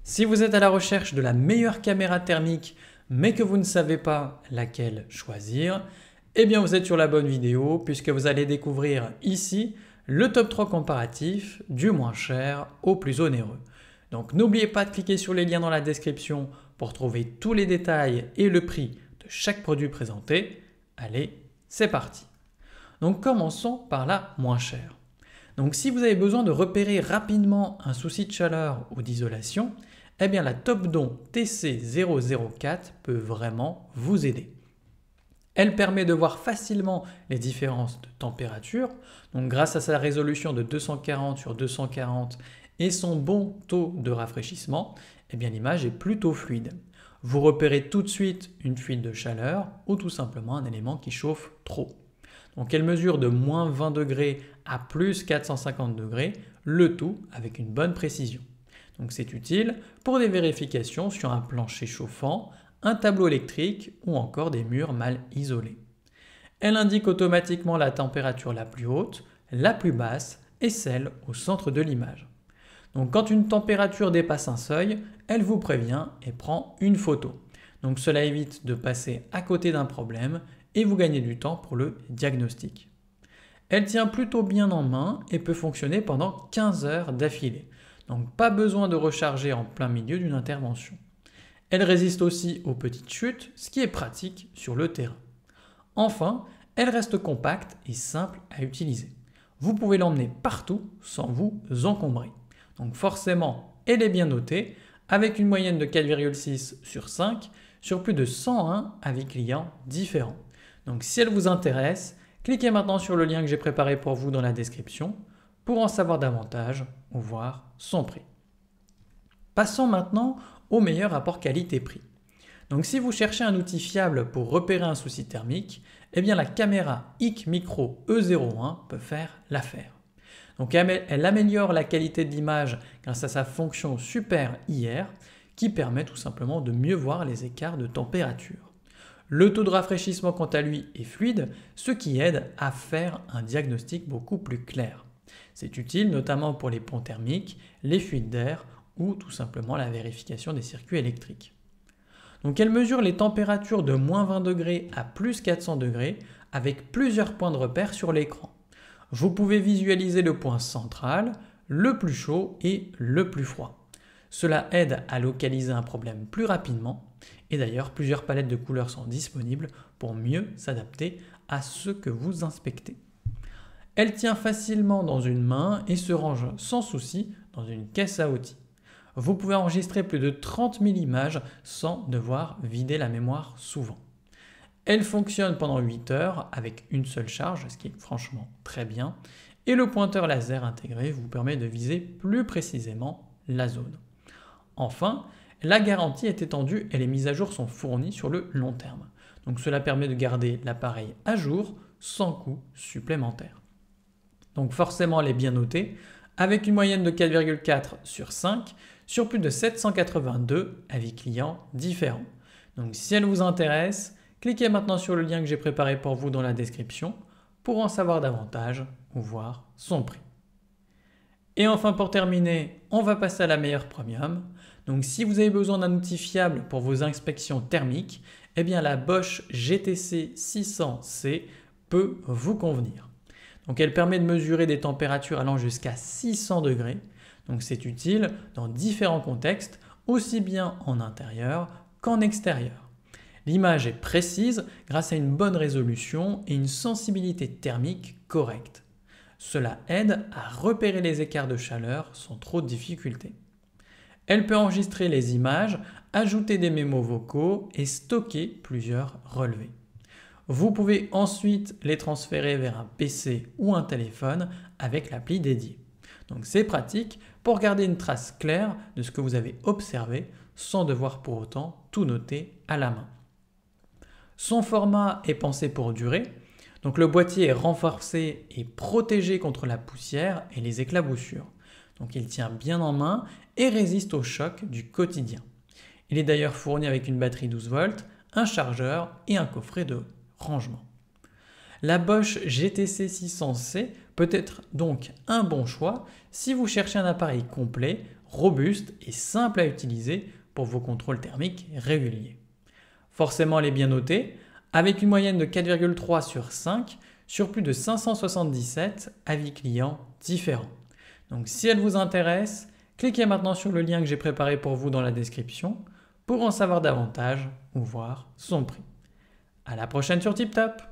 Si vous êtes à la recherche de la meilleure caméra thermique mais que vous ne savez pas laquelle choisir, eh bien vous êtes sur la bonne vidéo puisque vous allez découvrir ici le top 3 comparatif du moins cher au plus onéreux. Donc n'oubliez pas de cliquer sur les liens dans la description pour trouver tous les détails et le prix de chaque produit présenté. Allez, c'est parti. Donc commençons par la moins chère. Donc si vous avez besoin de repérer rapidement un souci de chaleur ou d'isolation, eh bien la Topdon TC004 peut vraiment vous aider. Elle permet de voir facilement les différences de température, donc grâce à sa résolution de 240 sur 240 et son bon taux de rafraîchissement, eh bien l'image est plutôt fluide. Vous repérez tout de suite une fuite de chaleur ou tout simplement un élément qui chauffe trop. Donc elle mesure de moins 20 degrés à plus 450 degrés, le tout avec une bonne précision. Donc c'est utile pour des vérifications sur un plancher chauffant, un tableau électrique ou encore des murs mal isolés. Elle indique automatiquement la température la plus haute, la plus basse et celle au centre de l'image. Donc quand une température dépasse un seuil, elle vous prévient et prend une photo. Donc cela évite de passer à côté d'un problème et vous gagnez du temps pour le diagnostic. Elle tient plutôt bien en main et peut fonctionner pendant 15 heures d'affilée. Donc pas besoin de recharger en plein milieu d'une intervention. Elle résiste aussi aux petites chutes, ce qui est pratique sur le terrain. Enfin, elle reste compacte et simple à utiliser. Vous pouvez l'emmener partout sans vous encombrer. Donc forcément, elle est bien notée avec une moyenne de 4,6 sur 5 sur plus de 101 avis clients différents. Donc si elle vous intéresse, cliquez maintenant sur le lien que j'ai préparé pour vous dans la description pour en savoir davantage ou voir son prix. Passons maintenant au meilleur rapport qualité-prix. Donc si vous cherchez un outil fiable pour repérer un souci thermique, eh bien la caméra IC Micro E01 peut faire l'affaire. Donc elle améliore la qualité de l'image grâce à sa fonction Super IR qui permet tout simplement de mieux voir les écarts de température. Le taux de rafraîchissement quant à lui est fluide, ce qui aide à faire un diagnostic beaucoup plus clair. C'est utile notamment pour les ponts thermiques, les fuites d'air ou tout simplement la vérification des circuits électriques. Donc elle mesure les températures de moins 20 degrés à plus 400 degrés avec plusieurs points de repère sur l'écran. Vous pouvez visualiser le point central, le plus chaud et le plus froid. Cela aide à localiser un problème plus rapidement et d'ailleurs plusieurs palettes de couleurs sont disponibles pour mieux s'adapter à ce que vous inspectez. Elle tient facilement dans une main et se range sans souci dans une caisse à outils. Vous pouvez enregistrer plus de 30 000 images sans devoir vider la mémoire souvent. Elle fonctionne pendant 8 heures avec une seule charge, ce qui est franchement très bien, et le pointeur laser intégré vous permet de viser plus précisément la zone. Enfin, la garantie est étendue et les mises à jour sont fournies sur le long terme. Donc cela permet de garder l'appareil à jour sans coût supplémentaire. Donc forcément elle est bien notée avec une moyenne de 4,4 sur 5 sur plus de 782 avis clients différents. Donc si elle vous intéresse, cliquez maintenant sur le lien que j'ai préparé pour vous dans la description pour en savoir davantage ou voir son prix. Et enfin pour terminer, on va passer à la meilleure premium. Donc si vous avez besoin d'un outil fiable pour vos inspections thermiques, eh bien la Bosch GTC 600C peut vous convenir. Donc elle permet de mesurer des températures allant jusqu'à 600 degrés. Donc c'est utile dans différents contextes, aussi bien en intérieur qu'en extérieur. L'image est précise grâce à une bonne résolution et une sensibilité thermique correcte. Cela aide à repérer les écarts de chaleur sans trop de difficultés. Elle peut enregistrer les images, ajouter des mémos vocaux et stocker plusieurs relevés. Vous pouvez ensuite les transférer vers un PC ou un téléphone avec l'appli dédiée. Donc c'est pratique pour garder une trace claire de ce que vous avez observé sans devoir pour autant tout noter à la main. Son format est pensé pour durer, donc le boîtier est renforcé et protégé contre la poussière et les éclaboussures. Donc il tient bien en main et résiste aux chocs du quotidien. Il est d'ailleurs fourni avec une batterie 12 volts, un chargeur et un coffret de rangement. La Bosch GTC 600C peut être donc un bon choix si vous cherchez un appareil complet robuste et simple à utiliser pour vos contrôles thermiques réguliers. Forcément elle est bien notée, avec une moyenne de 4,3 sur 5 sur plus de 577 avis clients différents. Donc si elle vous intéresse, cliquez maintenant sur le lien que j'ai préparé pour vous dans la description pour en savoir davantage ou voir son prix. À la prochaine sur TipTap.